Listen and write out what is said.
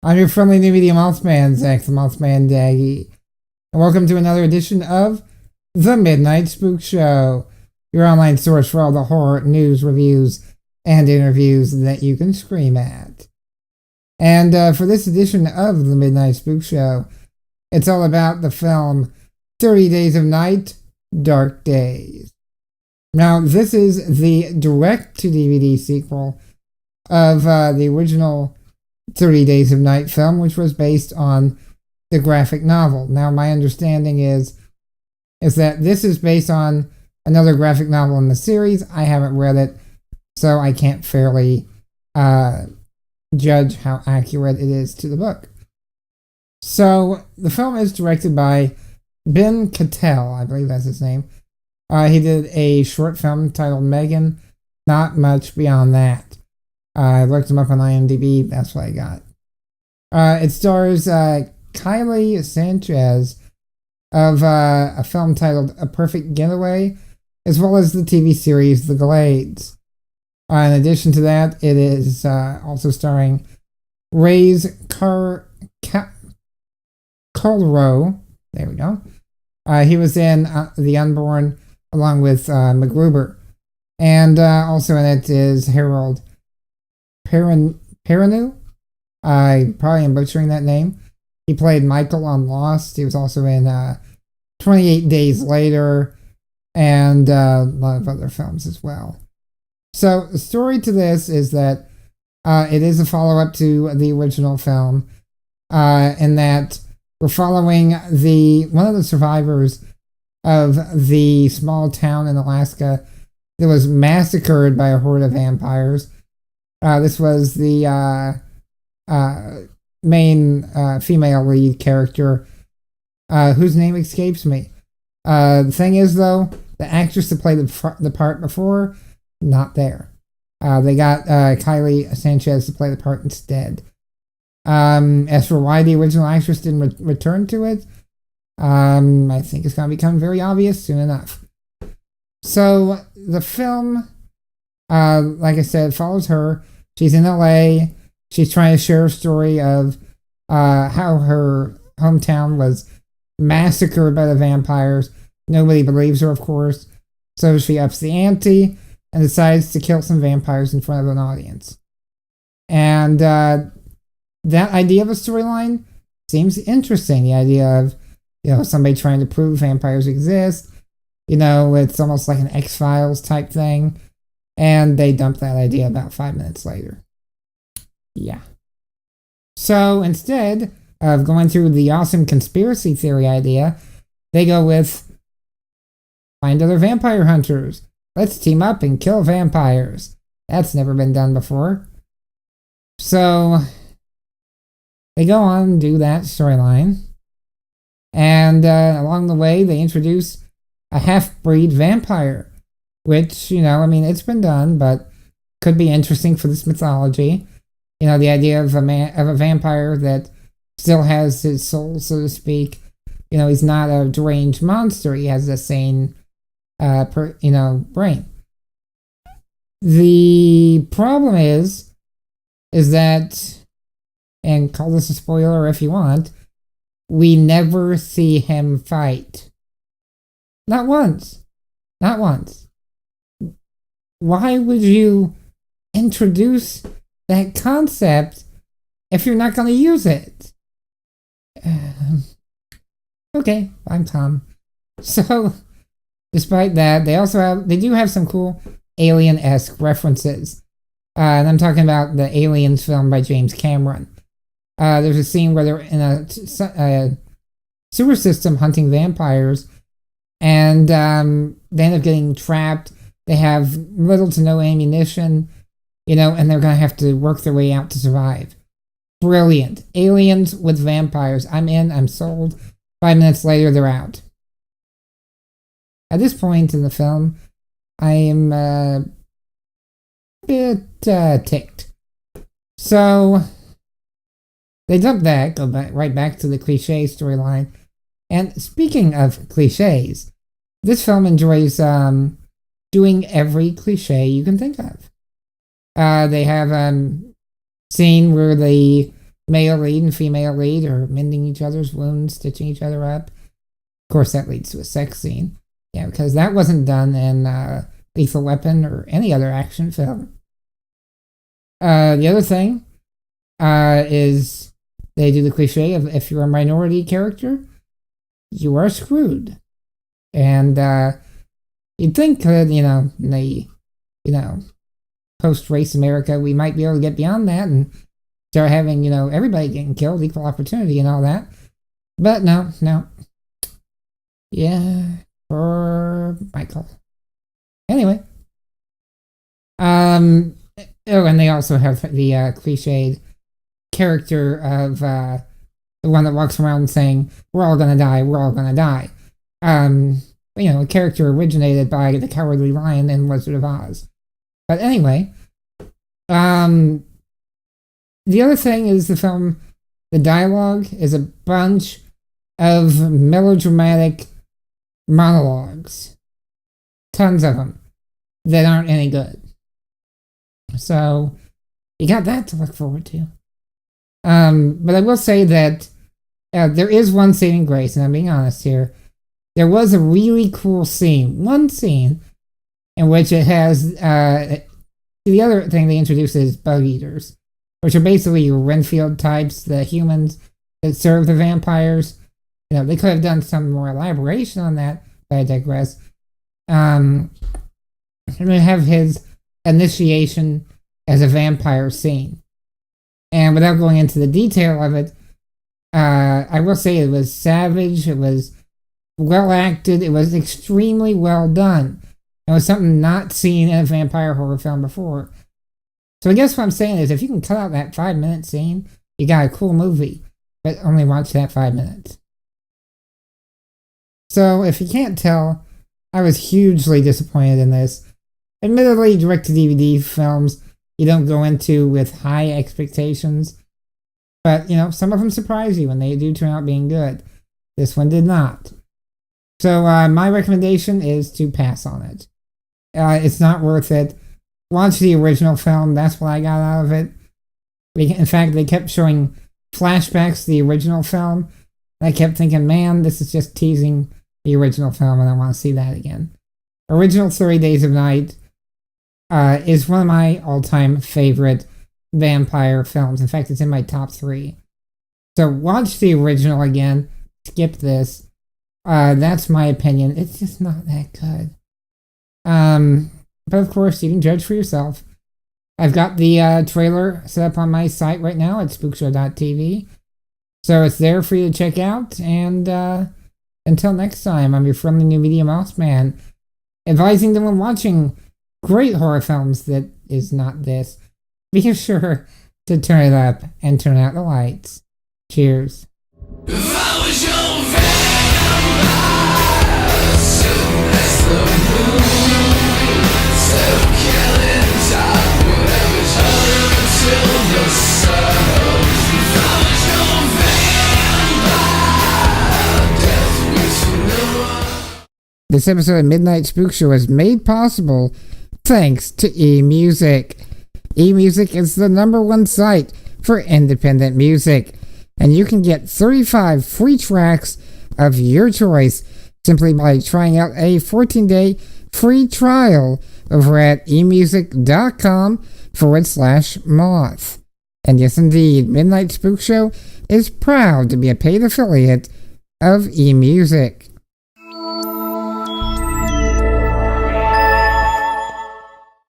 I'm your friendly new media Mothman, Zach the Mothman Daggy, and welcome to another edition of The Midnight Spook Show, your online source for all the horror news, reviews, and interviews that you can scream at. And for this edition of The Midnight Spook Show, it's all about the film 30 Days of Night, Dark Days. Now, this is the direct-to-DVD sequel of the original 30 Days of Night film, which was based on the graphic novel. Now, my understanding is that this is based on another graphic novel in the series. I haven't read it, so I can't fairly judge how accurate it is to the book. So, the film is directed by Ben Cattell, I believe that's his name. He did a short film titled Megan. Not much beyond that. I looked him up on IMDb, that's what I got. It stars Kylie Sanchez of a film titled A Perfect Getaway, as well as the TV series The Glades. In addition to that, it is also starring Ray's Carlrow. There we go. He was in The Unborn along with MacGruber. And also in it is Harold Perrineau. I probably am butchering that name. He played Michael on Lost. He was also in 28 Days Later and a lot of other films as well. So the story to this is that it is a follow-up to the original film in that we're following one of the survivors of the small town in Alaska that was massacred by a horde of vampires. This was the main female lead character, whose name escapes me. The thing is, though, the actress that played the part before, not there. They got Kylie Sanchez to play the part instead. As for why the original actress didn't return to it, I think it's going to become very obvious soon enough. So, the film, like I said, follows her. She's in LA. She's trying to share a story of how her hometown was massacred by the vampires. Nobody believes her, of course. So she ups the ante and decides to kill some vampires in front of an audience. And that idea of a storyline seems interesting. The idea of, somebody trying to prove vampires exist. It's almost like an X-Files type thing. And they dump that idea about 5 minutes later. Yeah. So instead of going through the awesome conspiracy theory idea, they go with find other vampire hunters. Let's team up and kill vampires. That's never been done before. So they go on and do that storyline. And along the way, they introduce a half-breed vampire. Which, it's been done, but could be interesting for this mythology. The idea of a vampire that still has his soul, so to speak. He's not a deranged monster. He has a sane, brain. The problem is that, and call this a spoiler if you want, we never see him fight. Not once. Not once. Why would you introduce that concept if you're not going to use it? Okay, I'm calm. So, despite that, they do have some cool Alien-esque references. And I'm talking about the Aliens film by James Cameron. There's a scene where they're in a sewer system hunting vampires, and they end up getting trapped. They have little to no ammunition, and they're going to have to work their way out to survive. Brilliant. Aliens with vampires. I'm in. I'm sold. 5 minutes later, they're out. At this point in the film, I am a bit ticked. So, they dump that, go right back to the cliche storyline. And speaking of cliches, this film enjoys doing every cliche you can think of. They have scene where the male lead and female lead are mending each other's wounds, stitching each other up. Of course, that leads to a sex scene. Yeah, because that wasn't done in Lethal Weapon or any other action film. The other thing is they do the cliche of if you're a minority character, you are screwed. And you'd think that, in the, post-race America, we might be able to get beyond that and start having, everybody getting killed, equal opportunity and all that. But no. Yeah, for Michael. Anyway. And they also have the cliched character of the one that walks around saying, we're all gonna die, we're all gonna die. A character originated by the Cowardly Lion in Wizard of Oz. But anyway, the other thing is the dialogue is a bunch of melodramatic monologues. Tons of them that aren't any good. So, you got that to look forward to. But I will say that there is one saving grace, and I'm being honest here. There was a really cool scene, one scene, in which it has, the other thing they introduce is bug eaters, which are basically your Renfield types, the humans that serve the vampires. They could have done some more elaboration on that, but I digress. And they have his initiation as a vampire scene. And without going into the detail of it, I will say it was savage, it was well acted, it was extremely well done. It was something not seen in a vampire horror film before. So I guess what I'm saying is if you can cut out that 5-minute scene, you got a cool movie, but only watch that 5 minutes. So if you can't tell, I was hugely disappointed in this. Admittedly, direct-to-DVD films you don't go into with high expectations, but some of them surprise you when they do turn out being good. This one did not. So my recommendation is to pass on it. It's not worth it. Watch the original film. That's what I got out of it. In fact, they kept showing flashbacks to the original film. And I kept thinking, man, this is just teasing the original film, and I want to see that again. Original 30 Days of Night is one of my all-time favorite vampire films. In fact, it's in my top 3. So watch the original again. Skip this. That's my opinion. It's just not that good. But of course, you can judge for yourself. I've got the trailer set up on my site right now at spookshow.tv. So it's there for you to check out. And until next time, I'm your friendly new media mouse man, advising them when watching great horror films that is not this. Be sure to turn it up and turn out the lights. Cheers. If I was your vampire, soon as the moon, so killing time, whatever time until the sun. If I was your vampire, death was no one. This episode of Midnight Spook Show is made possible thanks to eMusic. eMusic is the #1 site for independent music, and you can get 35 free tracks of your choice simply by trying out a 14-day free trial over at emusic.com/moth. And yes, indeed, Midnight Spook Show is proud to be a paid affiliate of eMusic.